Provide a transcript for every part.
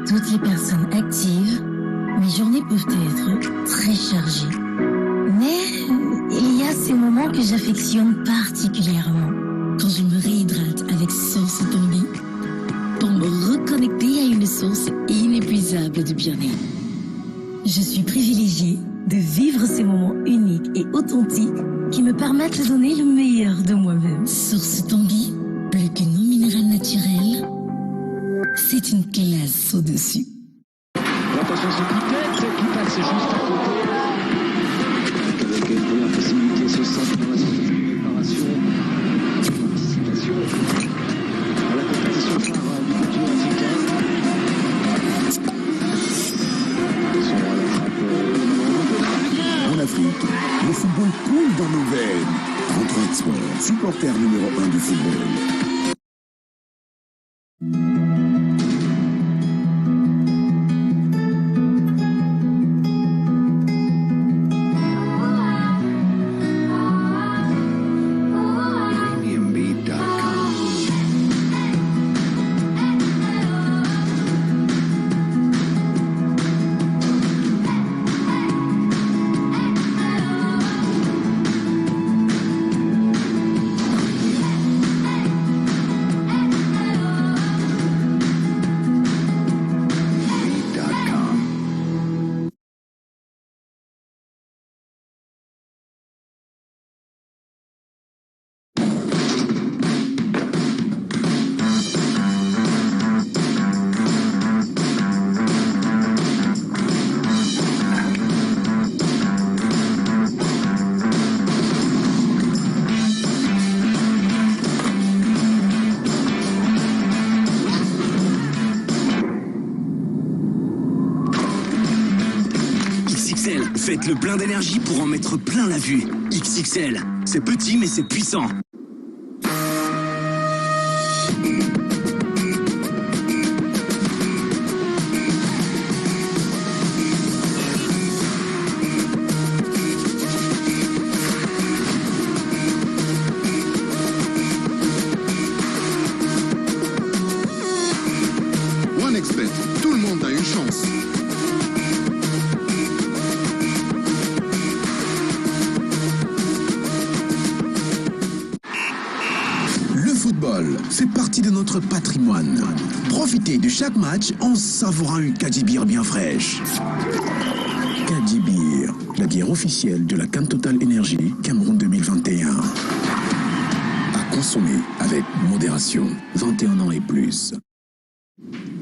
toutes les personnes actives, mes journées peuvent être très chargées. Mais il y a ces moments que j'affectionne particulièrement. Quand je me réhydrate avec Source Tanguy pour me reconnecter à une source inépuisable de bien-être. Je suis privilégiée de vivre ces moments uniques et authentiques qui me permettent de donner le meilleur de moi-même. Source Tanguy, plus que non minéral naturel, c'est une classe au-dessus. Attention, c'est peut-être qui passe juste à côté. Avec une première possibilité, ce centre dans la préparation, anticipation à la compétition par du continent africain. En Afrique, le football coule dans nos veines. 33 Sport, supporter numéro 1 du football. Faites le plein d'énergie pour en mettre plein la vue. XXL, c'est petit mais c'est puissant. OneXBet, tout le monde a une chance. C'est partie de notre patrimoine. Profitez de chaque match en savourant une Kadibir bien fraîche. Kadibir, la bière officielle de la CAN Total Energy Cameroun 2021. À consommer avec modération, 21 ans et plus.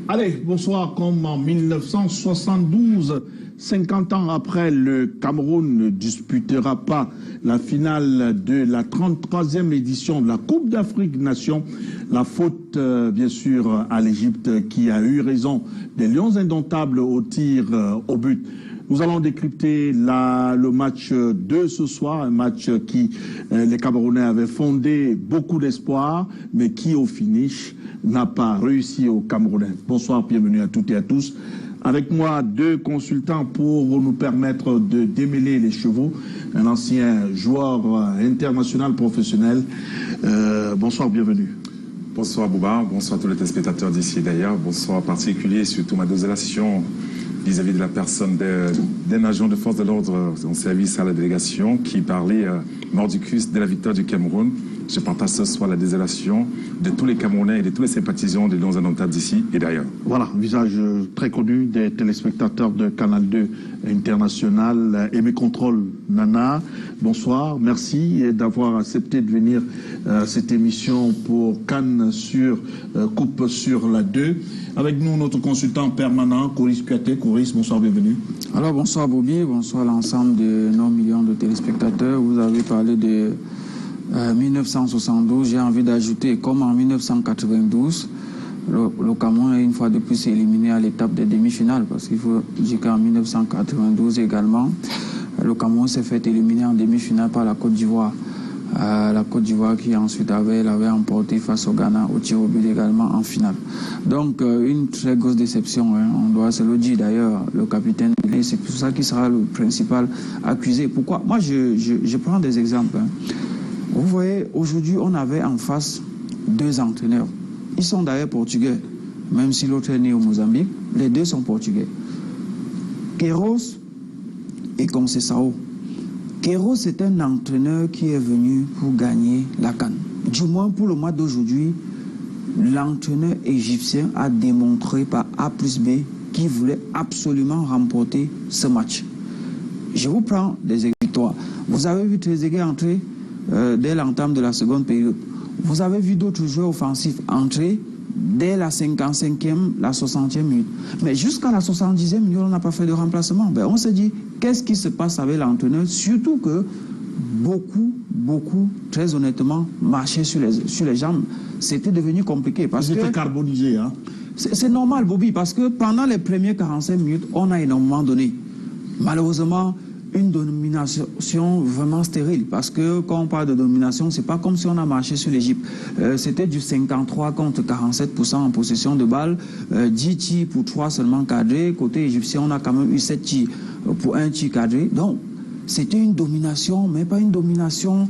Allez, bonsoir. Comme en 1972, 50 ans après, le Cameroun ne disputera pas la finale de la 33e édition de la Coupe d'Afrique Nations. La faute, bien sûr, à l'Égypte qui a eu raison des Lions indomptables au tir au but. Nous allons décrypter le match de ce soir, un match qui, les Camerounais avaient fondé beaucoup d'espoir, mais qui, au finish, n'a pas réussi aux Camerounais. Bonsoir, bienvenue à toutes et à tous. Avec moi, deux consultants pour nous permettre de démêler les chevaux. Un ancien joueur international professionnel. Bonsoir, bienvenue. Bonsoir Bouba, bonsoir à tous les téléspectateurs d'ici et d'ailleurs. Bonsoir en particulier, surtout ma désolation vis-à-vis de la personne d'un agent de force de l'ordre en service à la délégation qui parlait mordicus de la victoire du Cameroun. Je partage ce soir la désolation de tous les Camerounais et de tous les sympathisants des Lions indomptables d'ici et d'ailleurs. Voilà, visage très connu des téléspectateurs de Canal 2 International. Aimé Contrôle Nana, bonsoir, merci d'avoir accepté de venir à cette émission pour Cannes sur Coupe sur la 2. Avec nous, notre consultant permanent, Coris Piaté. Coris, bonsoir, bienvenue. Alors, bonsoir Bobby, bonsoir l'ensemble de nos millions de téléspectateurs. Vous avez parlé de 1972, j'ai envie d'ajouter, comme en 1992, le Cameroun est une fois de plus éliminé à l'étape des demi-finales, parce qu'il faut dire qu'en 1992 également, le Cameroun s'est fait éliminer en demi-finale par la Côte d'Ivoire. La Côte d'Ivoire qui ensuite l'avait emporté face au Ghana au tir au but également en finale. Donc une très grosse déception, hein, on doit se le dire d'ailleurs, le capitaine, c'est pour ça qu'il sera le principal accusé. Pourquoi? Moi je prends des exemples. Hein. Vous voyez, aujourd'hui, on avait en face deux entraîneurs. Ils sont d'ailleurs portugais. même si l'autre est né au Mozambique. Les deux sont portugais. Queiroz et Conceição. Queiroz est un entraîneur qui est venu pour gagner la CAN. Du moins pour le mois d'aujourd'hui, l'entraîneur égyptien a démontré par A plus B qu'il voulait absolument remporter ce match. Je vous prends des victoires. Vous avez vu Trezeguet entrer dès l'entame de la seconde période. Vous avez vu d'autres joueurs offensifs entrer dès la 55e, la 60e minute. Mais jusqu'à la 70e minute, on n'a pas fait de remplacement. Ben, on s'est dit, qu'est-ce qui se passe avec l'entraîneur? Surtout que beaucoup, très honnêtement, marchaient sur les jambes. C'était devenu compliqué. Parce Ils étaient carbonisés. Hein? C'est normal, Bobby, parce que pendant les premières 45 minutes, on a énormément donné. Malheureusement, une domination vraiment stérile, parce que quand on parle de domination, c'est pas comme si on a marché sur l'Égypte. C'était du 53 contre 47% en possession de balles, 10 tirs pour 3 seulement cadrés. Côté égyptien, on a quand même eu 7 tirs pour 1 tir cadré. Donc, c'était une domination, mais pas une domination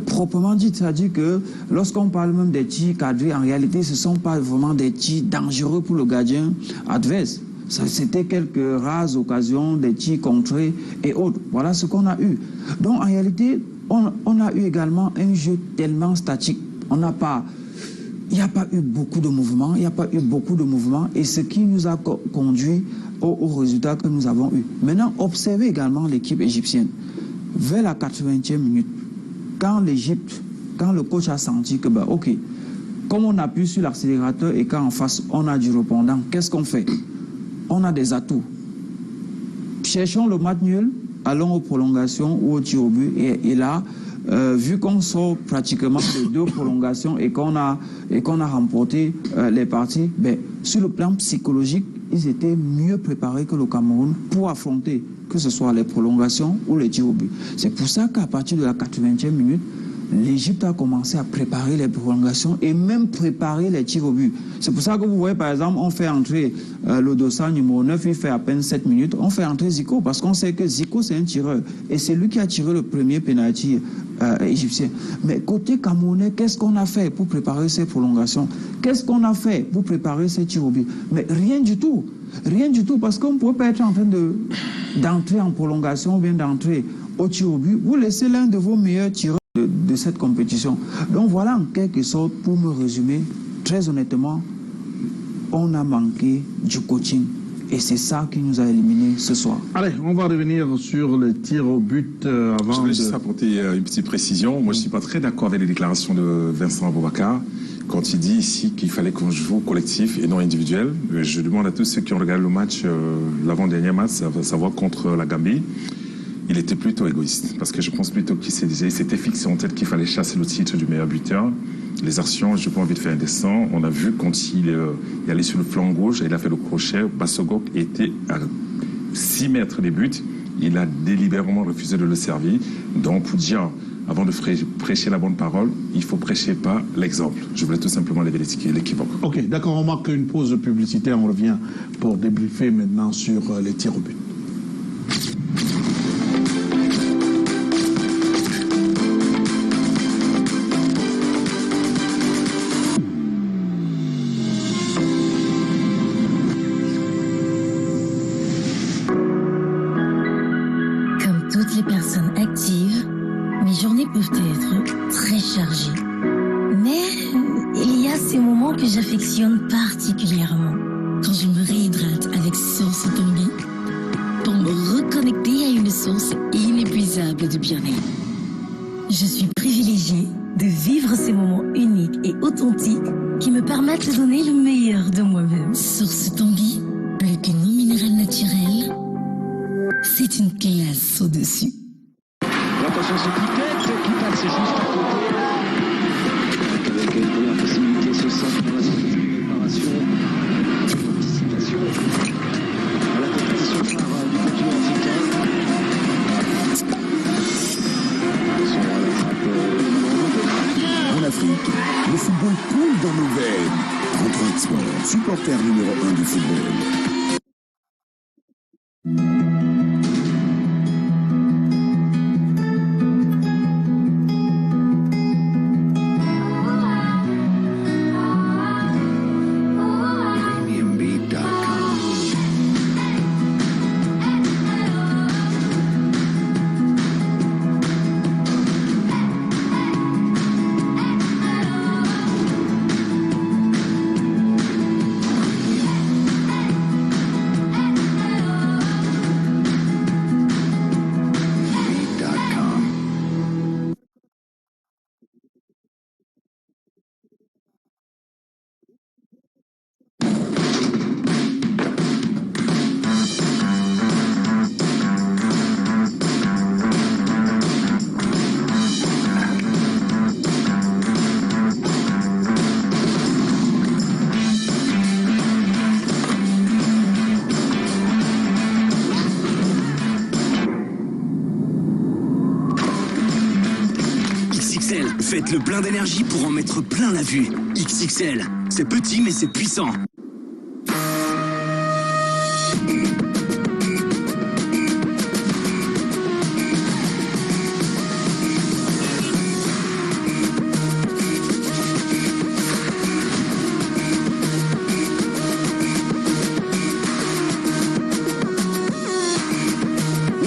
proprement dite. C'est-à-dire que lorsqu'on parle même des tirs cadrés, en réalité, ce ne sont pas vraiment des tirs dangereux pour le gardien adverse. C'était quelques rares occasions, des tirs contrés et autres. Voilà ce qu'on a eu. Donc, en réalité, on a eu également un jeu tellement statique. Il n'y a pas eu beaucoup de mouvements. Et ce qui nous a conduit au résultat que nous avons eu. Maintenant, observez également l'équipe égyptienne. Vers la 80e minute, quand le coach a senti que, OK, comme on appuie sur l'accélérateur et qu'en face, on a du répondant, qu'est-ce qu'on fait? On a des atouts. Cherchons le match nul, allons aux prolongations ou au tir au but. Et là, vu qu'on sort pratiquement de 2 prolongations et qu'on a remporté les parties, sur le plan psychologique, ils étaient mieux préparés que le Cameroun pour affronter que ce soit les prolongations ou les tirs au but. C'est pour ça qu'à partir de la 80e minute, l'Égypte a commencé à préparer les prolongations et même préparer les tirs au but. C'est pour ça que vous voyez, par exemple, on fait entrer le dossard numéro 9, il fait à peine 7 minutes, on fait entrer Zico parce qu'on sait que Zico, c'est un tireur. Et c'est lui qui a tiré le premier penalty égyptien. Mais côté camerounais, qu'est-ce qu'on a fait pour préparer ces prolongations? Qu'est-ce qu'on a fait pour préparer ces tirs au but? Mais rien du tout. Rien du tout, parce qu'on ne peut pas être en train d'entrer en prolongation ou bien d'entrer au tir au but. Vous laissez l'un de vos meilleurs tireurs de cette compétition. Donc voilà en quelque sorte, pour me résumer, très honnêtement, on a manqué du coaching. Et c'est ça qui nous a éliminés ce soir. Allez, on va revenir sur le tir au but avant. Je voulais juste apporter une petite précision. Moi, je ne suis pas très d'accord avec les déclarations de Vincent Aboubakar quand il dit ici qu'il fallait qu'on joue collectif et non individuel. Je demande à tous ceux qui ont regardé le match, l'avant-dernier match, à savoir contre la Gambie, il était plutôt égoïste. Parce que je pense plutôt qu'il s'était fixé en tête qu'il fallait chasser le titre du meilleur buteur. Les actions, je n'ai pas envie de faire un dessin. On a vu quand il est allé sur le flanc gauche, il a fait le crochet. Bassogok était à 6 mètres des buts. Il a délibérément refusé de le servir. Donc, pour dire, avant de prêcher la bonne parole, il ne faut prêcher pas l'exemple. Je voulais tout simplement lever l'équivoque. Ok, d'accord, on marque une pause publicitaire. On revient pour débriefer maintenant sur les tirs au but. Les personnes actives, mes journées peuvent être très chargées. Mais il y a ces moments que j'affectionne particulièrement. Quand je me réhydrate avec Source Tanguy, pour me reconnecter à une source inépuisable de bien-être. Je suis privilégiée de vivre ces moments uniques et authentiques qui me permettent de donner le meilleur de moi-même. Source Tanguy, plus que non minéral naturel, c'est une classe au-dessus. Attention, ce piquet qui passe juste à côté. Avec une première possibilité, ce centre pour la préparation, anticipation à la compétition phare du continent africain. En Afrique, le football coule dans nos veines. 33 Sport, supporter numéro 1 du football. Faites le plein d'énergie pour en mettre plein la vue. XXL, c'est petit mais c'est puissant.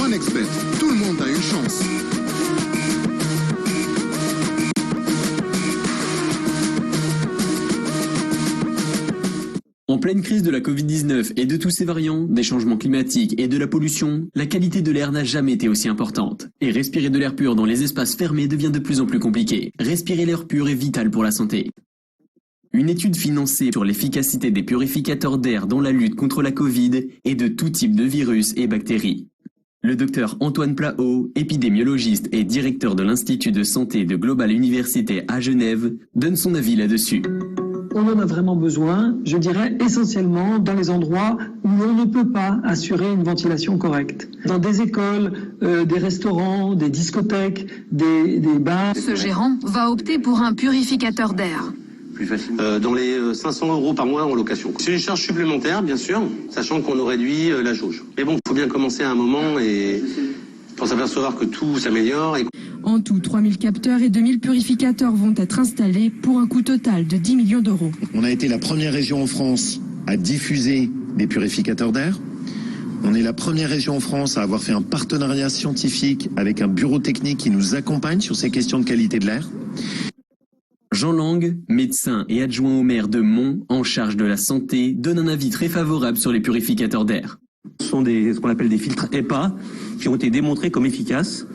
OneXBet, tout le monde a une chance. En pleine crise de la Covid-19 et de tous ses variants, des changements climatiques et de la pollution, la qualité de l'air n'a jamais été aussi importante. Et respirer de l'air pur dans les espaces fermés devient de plus en plus compliqué. Respirer l'air pur est vital pour la santé. Une étude financée sur l'efficacité des purificateurs d'air dans la lutte contre la Covid et de tout type de virus et bactéries. Le docteur Antoine Plahot, épidémiologiste et directeur de l'Institut de santé de Global Université à Genève, donne son avis là-dessus. On en a vraiment besoin, je dirais essentiellement dans les endroits où on ne peut pas assurer une ventilation correcte. Dans des écoles, des restaurants, des discothèques, des bars. Ce gérant va opter pour un purificateur d'air. Dans les 500 € par mois en location. C'est une charge supplémentaire, bien sûr, sachant qu'on a réduit la jauge. Mais bon, il faut bien commencer à un moment et pour s'apercevoir que tout s'améliore. En tout, 3000 capteurs et 2000 purificateurs vont être installés pour un coût total de 10 millions d'euros. On a été la première région en France à diffuser des purificateurs d'air. On est la première région en France à avoir fait un partenariat scientifique avec un bureau technique qui nous accompagne sur ces questions de qualité de l'air. Jean Lang, médecin et adjoint au maire de Mons, en charge de la santé, donne un avis très favorable sur les purificateurs d'air. Ce sont ce qu'on appelle des filtres HEPA qui ont été démontrés comme efficaces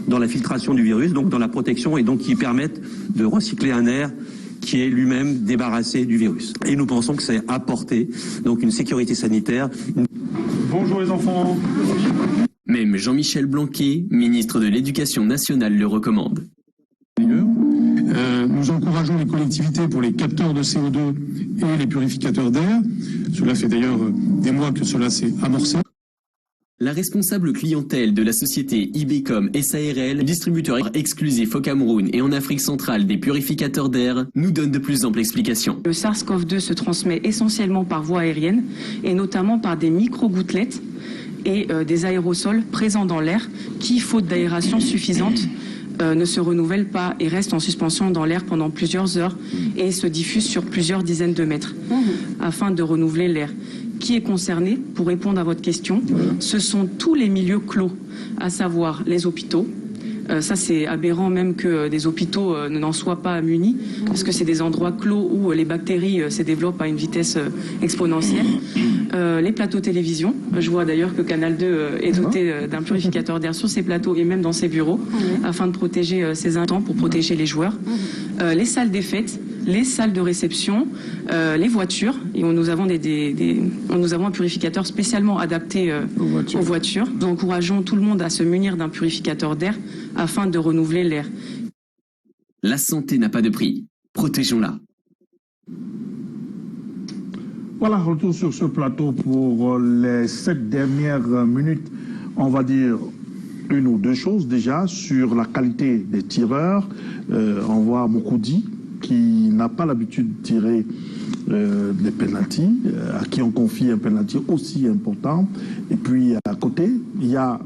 dans la filtration du virus, donc dans la protection, et donc qui permettent de recycler un air qui est lui-même débarrassé du virus. Et nous pensons que ça a apporté donc une sécurité sanitaire. Bonjour les enfants. Même Jean-Michel Blanquer, ministre de l'Éducation nationale, le recommande. Nous encourageons les collectivités pour les capteurs de CO2 et les purificateurs d'air. Cela fait d'ailleurs des mois que cela s'est amorcé. La responsable clientèle de la société Ibecom SARL, distributeur exclusif au Cameroun et en Afrique centrale des purificateurs d'air, nous donne de plus amples explications. Le SARS-CoV-2 se transmet essentiellement par voie aérienne et notamment par des micro-gouttelettes et des aérosols présents dans l'air qui, faute d'aération suffisante, ne se renouvellent pas et restent en suspension dans l'air pendant plusieurs heures et se diffusent sur plusieurs dizaines de mètres afin de renouveler l'air. Qui est concerné, pour répondre à votre question, ce sont tous les milieux clos, à savoir les hôpitaux. Ça, c'est aberrant même que des hôpitaux n'en soient pas munis, parce que c'est des endroits clos où les bactéries se développent à une vitesse exponentielle. Les plateaux télévision. Je vois d'ailleurs que Canal 2 est doté d'un purificateur d'air sur ses plateaux et même dans ses bureaux, afin de protéger ses intents, pour protéger les joueurs. Les salles des fêtes, les salles de réception, les voitures. Et nous avons un purificateur spécialement adapté aux voitures. Nous encourageons tout le monde à se munir d'un purificateur d'air afin de renouveler l'air. La santé n'a pas de prix. Protégeons-la. Voilà, retour sur ce plateau pour les 7 dernières minutes. On va dire une ou deux choses déjà sur la qualité des tireurs. On voit Mokoudi qui n'a pas l'habitude de tirer des pénaltys, à qui on confie un pénalty aussi important. Et puis à côté, il y a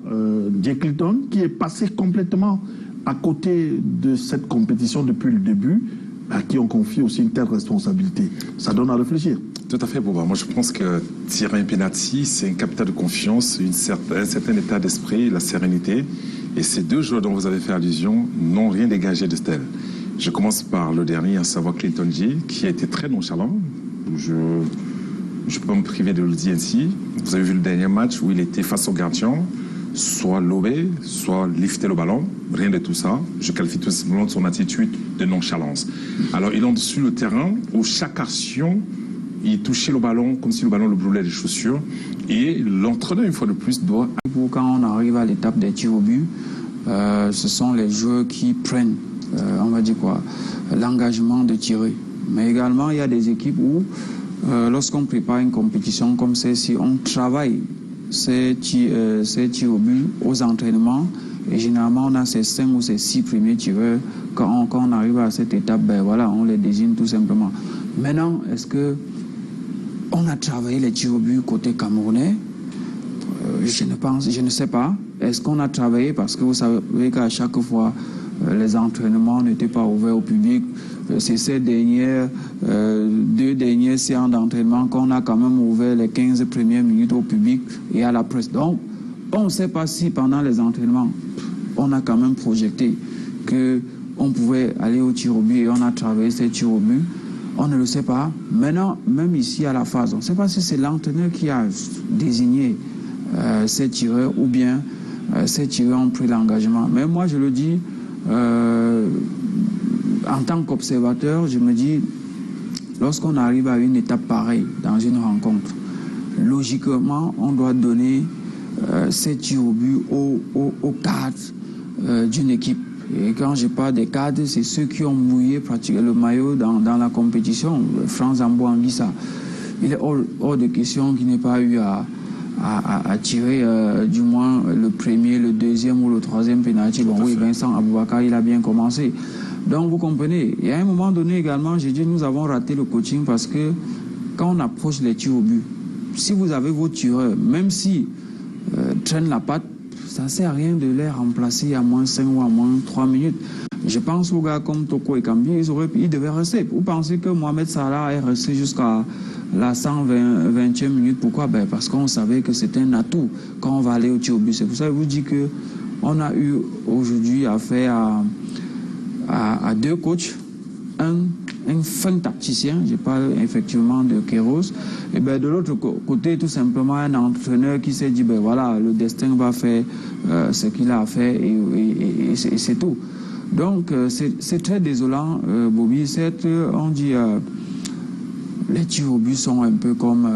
Jake Clinton qui est passé complètement à côté de cette compétition depuis le début, à qui on confie aussi une telle responsabilité. Ça donne à réfléchir. Tout à fait, Boba. Moi, je pense que tirer un penalty, c'est un capital de confiance, un certain état d'esprit, la sérénité. Et ces deux joueurs dont vous avez fait allusion n'ont rien dégagé de tel. Je commence par le dernier, à savoir Clinton J, qui a été très nonchalant. Je peux pas me priver de le dire ainsi. Vous avez vu le dernier match où il était face au gardien, soit lobé, soit lifté le ballon. Rien de tout ça. Je qualifie tout simplement de son attitude de nonchalance. Alors, il est sur le terrain où chaque action, il touchait le ballon comme si le ballon le brûlait les chaussures. Et l'entraîneur, une fois de plus, doit... Quand on arrive à l'étape des tirs au but, ce sont les joueurs qui prennent, on va dire quoi, l'engagement de tirer. Mais également, il y a des équipes où, lorsqu'on prépare une compétition comme celle-ci, on travaille ces tirs au but aux entraînements Et généralement, on a ces 5 ou ces 6 premiers tireurs. Quand on arrive à cette étape, ben voilà, on les désigne tout simplement. Maintenant, est-ce que on a travaillé les tirs au but côté camerounais? Je ne sais pas. Est-ce qu'on a travaillé? Parce que vous savez qu'à chaque fois, les entraînements n'étaient pas ouverts au public. C'est ces dernières 2 dernières séances d'entraînement qu'on a quand même ouvert les 15 premières minutes au public et à la presse. Donc, on ne sait pas si pendant les entraînements, on a quand même projeté qu'on pouvait aller au tir au but et on a travaillé ces tirs au but. On ne le sait pas. Maintenant, même ici à la phase, on ne sait pas si c'est l'entraîneur qui a désigné ces tireurs ou bien ces tireurs ont pris l'engagement. Mais moi, je le dis, en tant qu'observateur, je me dis, lorsqu'on arrive à une étape pareille dans une rencontre, logiquement, on doit donner ces tirs au but aux cadres d'une équipe. Et quand je parle des cadres, c'est ceux qui ont mouillé pratiquement le maillot dans la compétition. Franz Ambouanguissa, il est hors de question qu'il n'ait pas eu à tirer du moins le premier, le deuxième ou le troisième pénalty. Bon oui, Vincent Aboubakar, il a bien commencé. Donc vous comprenez, et à un moment donné également, j'ai dit nous avons raté le coaching parce que quand on approche les tirs au but, si vous avez vos tireurs, même si traînent la patte, ça ne sert à rien de les remplacer à moins 5 ou à moins 3 minutes. Je pense aux gars comme Toko et Kambi, ils devaient rester. Vous pensez que Mohamed Salah est resté jusqu'à la 120e minute? Pourquoi? Parce qu'on savait que c'était un atout quand on va aller au tir au but. C'est pour ça que je vous dis qu'on a eu aujourd'hui affaire à 2 coachs, un fin tacticien, je parle effectivement de Kéros, et de l'autre côté, tout simplement un entraîneur qui s'est dit, voilà, le destin va faire ce qu'il a fait et c'est tout. Donc, c'est très désolant, Bobby. On dit, les tirs au but sont un peu comme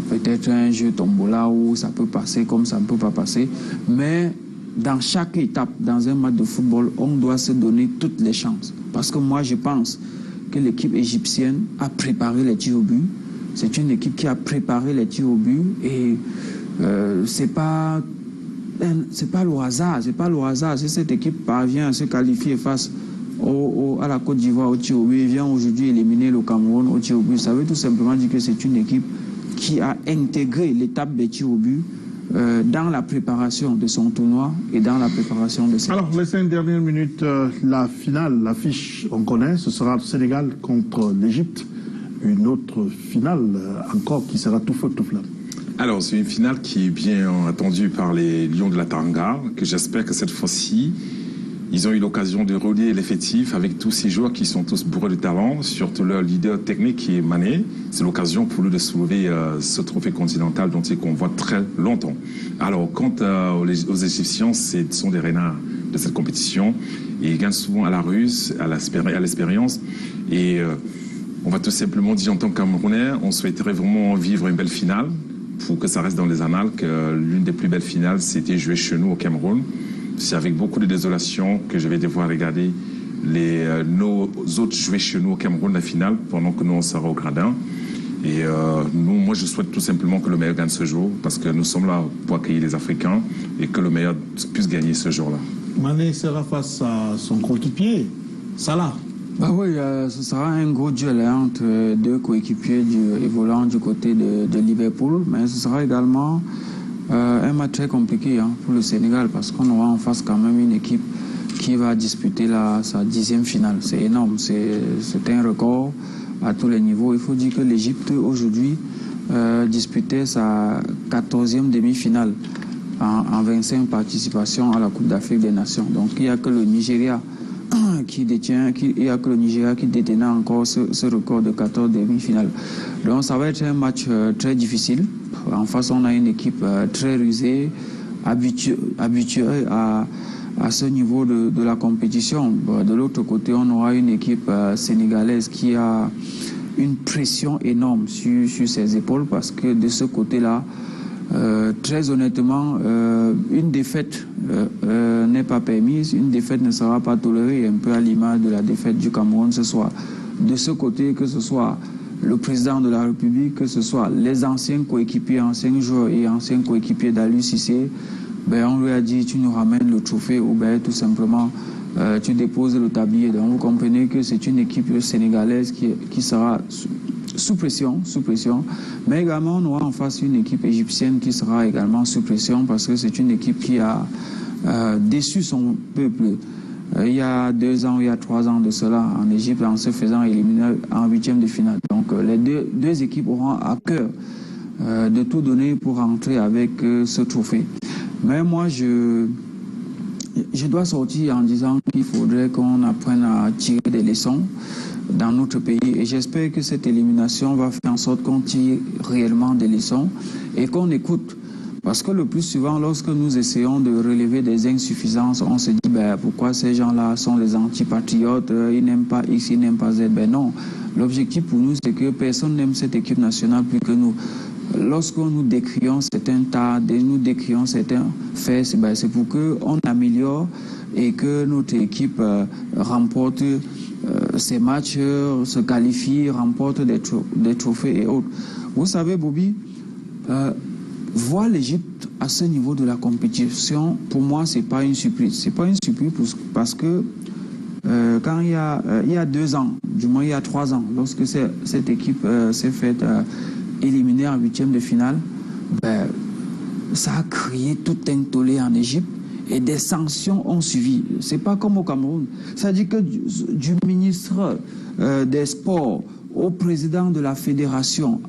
peut-être un jeu tombola où ça peut passer comme ça ne peut pas passer, mais dans chaque étape, dans un match de football, on doit se donner toutes les chances. Parce que moi, je pense que l'équipe égyptienne a préparé les tirs au but. C'est une équipe qui a préparé les tirs au but et c'est pas le hasard. C'est pas le hasard. Si cette équipe parvient à se qualifier face à la Côte d'Ivoire au tir au but et vient aujourd'hui éliminer le Cameroun au tir au but, ça veut tout simplement dire que c'est une équipe qui a intégré l'étape des tirs au but dans la préparation de son tournoi et dans la préparation de ses... Alors, les 5 dernières minutes, la finale, l'affiche, on connaît, ce sera le Sénégal contre l'Égypte. Une autre finale encore qui sera tout feu, tout flamme. Alors, c'est une finale qui est bien attendue par les Lions de la Teranga, que j'espère que cette fois-ci, ils ont eu l'occasion de relier l'effectif avec tous ces joueurs qui sont tous bourrés de talent, surtout leur leader technique qui est Mané. C'est l'occasion pour lui de soulever ce trophée continental dont ils convoitent très longtemps. Alors, quant aux Égyptiens, ce sont des renards de cette compétition. Et ils gagnent souvent à la ruse, à l'expérience. Et on va tout simplement dire en tant que Camerounais, on souhaiterait vraiment vivre une belle finale pour que ça reste dans les annales, que l'une des plus belles finales, c'était jouer chez nous au Cameroun. C'est avec beaucoup de désolation que je vais devoir regarder nos autres jouer chez nous au Cameroun la finale pendant que nous on sera au gradin. Et moi je souhaite tout simplement que le meilleur gagne ce jour parce que nous sommes là pour accueillir les Africains et que le meilleur puisse gagner ce jour-là. Mané sera face à son coéquipier, Salah. Oui, ce sera un gros duel entre 2 coéquipiers évoluant du côté de Liverpool, mais ce sera également un match très compliqué pour le Sénégal parce qu'on aura en face quand même une équipe qui va disputer sa 10e finale. C'est énorme, c'est un record à tous les niveaux. Il faut dire que l'Égypte aujourd'hui disputait sa 14e demi-finale en 25 participations à la Coupe d'Afrique des Nations. Donc il n'y a que le Nigeria qui détenait encore ce record de 14 demi-finales. Donc ça va être un match très difficile. En face, on a une équipe très rusée, habituée à ce niveau de la compétition. De l'autre côté, on aura une équipe sénégalaise qui a une pression énorme sur ses épaules parce que de ce côté-là, très honnêtement, une défaite n'est pas permise, une défaite ne sera pas tolérée, un peu à l'image de la défaite du Cameroun ce soir. De ce côté, que ce soit le président de la République, que ce soit les anciens coéquipiers, anciens joueurs et anciens coéquipiers d'Aliou Cissé, on lui a dit tu nous ramènes le trophée ou tout simplement tu déposes le tablier. Donc vous comprenez que c'est une équipe sénégalaise qui sera sous pression, mais également on aura en face une équipe égyptienne qui sera également sous pression parce que c'est une équipe qui a déçu son peuple. Il y a 2 ans, il y a 3 ans de cela en Égypte en se faisant éliminer en 8e de finale. Donc les deux équipes auront à cœur de tout donner pour rentrer avec ce trophée. Mais moi, je dois sortir en disant qu'il faudrait qu'on apprenne à tirer des leçons dans notre pays. Et j'espère que cette élimination va faire en sorte qu'on tire réellement des leçons et qu'on écoute. Parce que le plus souvent, lorsque nous essayons de relever des insuffisances, on se dit pourquoi ces gens-là sont des antipatriotes, ils n'aiment pas X, ils n'aiment pas Z. Non, l'objectif pour nous, c'est que personne n'aime cette équipe nationale plus que nous. Lorsque nous décrions certains tas, nous décrions certains faits, c'est pour qu'on améliore et que notre équipe remporte ces matchs, se qualifie, remporte des trophées et autres. Vous savez, Bobby, voir l'Égypte à ce niveau de la compétition, pour moi, c'est pas une surprise. C'est pas une surprise parce que quand il y a 2 ans, du moins il y a 3 ans, lorsque cette équipe s'est faite éliminer en 8e de finale, ça a créé tout un tollé en Égypte et des sanctions ont suivi. C'est pas comme au Cameroun. Ça dit que du ministre des Sports au président de la fédération,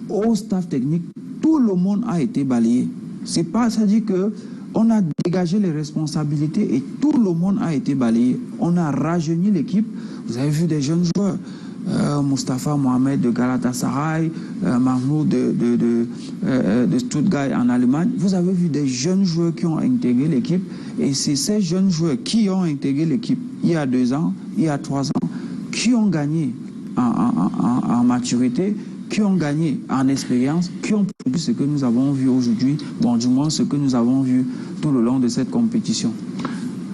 au staff technique, tout le monde a été balayé. C'est pas, ça dit que on a dégagé les responsabilités et tout le monde a été balayé. On a rajeuni l'équipe. Vous avez vu des jeunes joueurs. Mustafa Mohamed de Galatasaray, Mahmoud de Stuttgart en Allemagne. Vous avez vu des jeunes joueurs qui ont intégré l'équipe et c'est ces jeunes joueurs qui ont intégré l'équipe il y a 2 ans, il y a 3 ans, qui ont gagné en maturité, qui ont gagné en expérience, qui ont produit ce que nous avons vu aujourd'hui, bon, du moins ce que nous avons vu tout le long de cette compétition.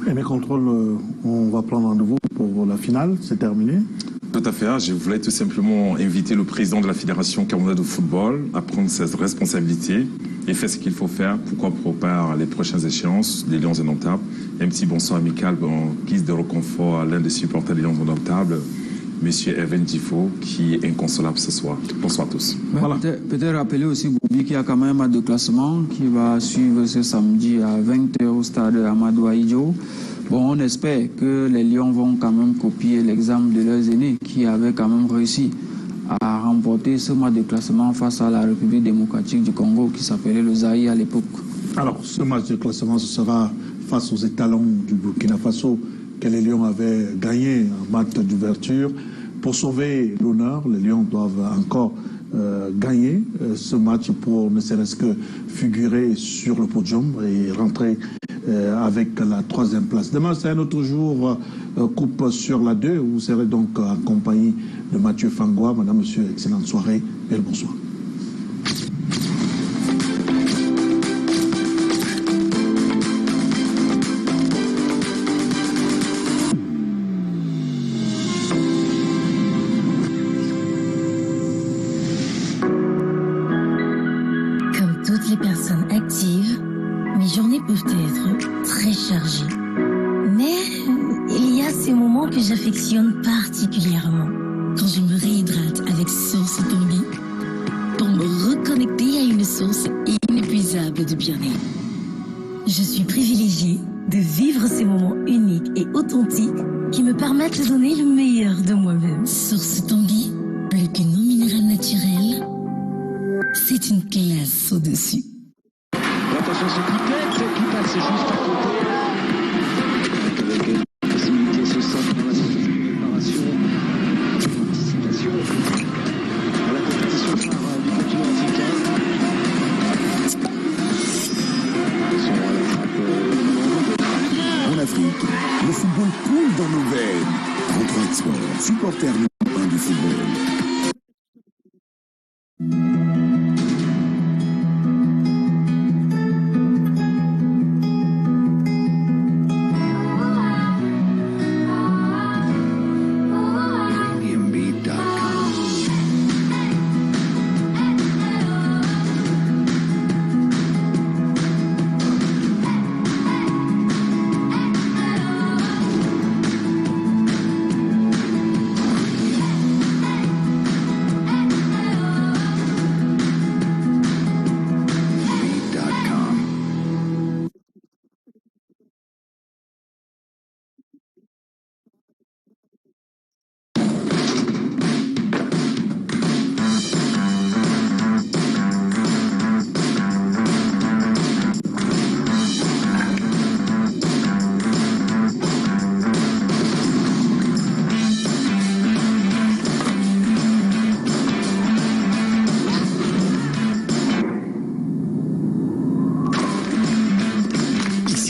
Et les contrôles, on va prendre rendez-vous pour la finale, c'est terminé. Tout à fait. Je voulais tout simplement inviter le président de la Fédération camerounaise de football à prendre ses responsabilités et faire ce qu'il faut faire pour qu'on prépare les prochaines échéances des Lions Indomptables. Un petit bonsoir amical en guise de réconfort à l'un des supporters des Lions Indomptables, Monsieur Evan Tifo, qui est inconsolable ce soir. Bonsoir à tous. Voilà. Peut-être rappeler aussi, Boubi, qu'il y a quand même un match de classement qui va suivre ce samedi à 20h au stade Amadou Ahidjo. Bon, on espère que les Lions vont quand même copier l'exemple de leurs aînés qui avaient quand même réussi à remporter ce match de classement face à la République démocratique du Congo qui s'appelait le Zaïre à l'époque. Alors, ce match de classement, ce sera face aux étalons du Burkina Faso que les Lions avaient gagné en match d'ouverture. Pour sauver l'honneur, les Lions doivent encore gagner ce match pour ne serait-ce que figurer sur le podium et rentrer avec la 3e place. Demain, c'est un autre jour, coupe sur la 2. Vous serez donc en compagnie de Mathieu Fangoua. Madame, monsieur, excellente soirée et le bonsoir. Comme toutes les personnes actives, mes journées peuvent être très chargées. Mais il y a ces moments que j'affectionne particulièrement. Quand je me réhydrate avec Source Tanguy pour me reconnecter à une source inépuisable de bien-être. Je suis privilégiée de vivre ces moments uniques et authentiques qui me permettent de donner le meilleur de moi-même. Source Tanguy, plus que non minéral naturel, c'est une classe au-dessus. Attention, c'est qui passe juste à côté. Avec une possibilité, ce centre dans la préparation, anticipation à la compétition phare du continent africain. Attention à la frappe. En Afrique, le football coule dans nos veines. 33 Sport, supporter numéro 1 du football.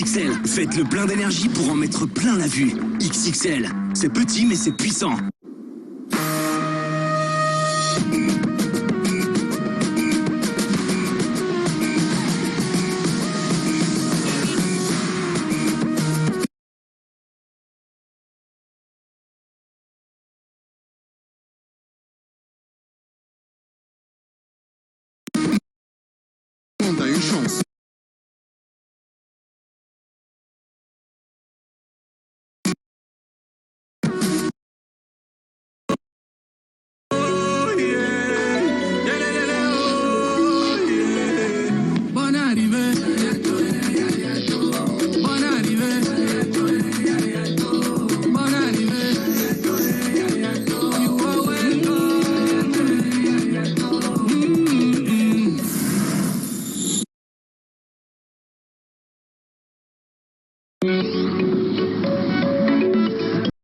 XXL, faites le plein d'énergie pour en mettre plein la vue. XXL, c'est petit mais c'est puissant. Tout le monde a une chance.